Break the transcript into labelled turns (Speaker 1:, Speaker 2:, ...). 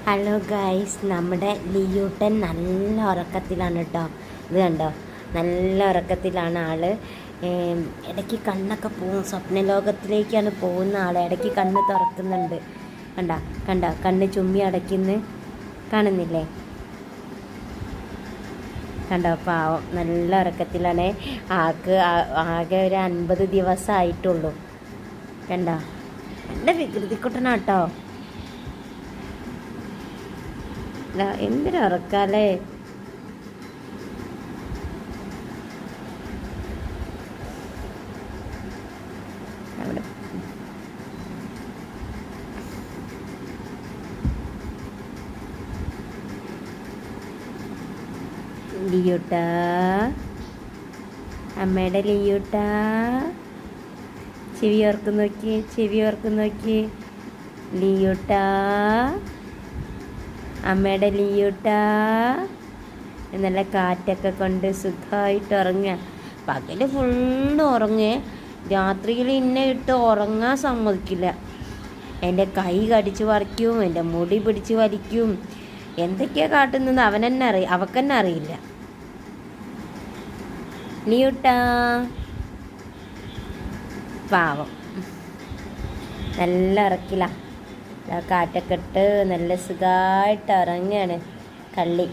Speaker 1: Hello guys, നമ്മുടെ ലിയൂട്ടൻ നല്ല ഉറക്കത്തിലാണ് കേട്ടോ. ഇത് കണ്ടോ, നല്ല ഉറക്കത്തിലാണ് ആള്. ഇടയ്ക്ക് കണ്ണൊക്കെ പോവും, സ്വപ്നലോകത്തിലേക്കാണ് പോകുന്ന ആൾ. ഇടയ്ക്ക് കണ്ണ് തുറക്കുന്നുണ്ട്. കണ്ടോ കണ്ടോ, കണ്ണ് ചുമ്മി അടയ്ക്കുന്നു, കാണുന്നില്ലേ? കണ്ടോ, പാവം നല്ല ഉറക്കത്തിലാണ്. ആകെ ഒരു 50 ദിവസമായിട്ടുള്ളൂ. കണ്ടോ, നല്ല വികൃതിക്കുട്ടനാട്ടോ. എന്തിനാ ഉറക്കാലേ? അവിടെ ലിയൂട്ടാ, അമ്മയുടെ ലിയൂട്ടാ, ചെവി ഓർക്കും നോക്കി ലിയൂട്ടാ, അമ്മയുടെ ലിയൂട്ടാ. നല്ല കാറ്റൊക്കെ കൊണ്ട് സുഖമായിട്ട് ഉറങ്ങുക. പകല് ഫുള്ള് ഉറങ്ങേ, രാത്രിയിൽ ഇന്നെ ഇട്ട് ഉറങ്ങാൻ സമ്മതിക്കില്ല. എൻ്റെ കൈ കടിച്ച് പറിക്കും, എൻ്റെ മുടി പിടിച്ച് വലിക്കും, എന്തൊക്കെയാണ് കാട്ടുന്നത് അവക്കെന്നെ അറിയില്ല. ലിയൂട്ടാ പാവം, നല്ല ഉറക്കില്ല. കാറ്റൊക്കെ ഇട്ട് നല്ല സുഖമായിട്ട് ഉറങ്ങുകയാണ് കള്ളി.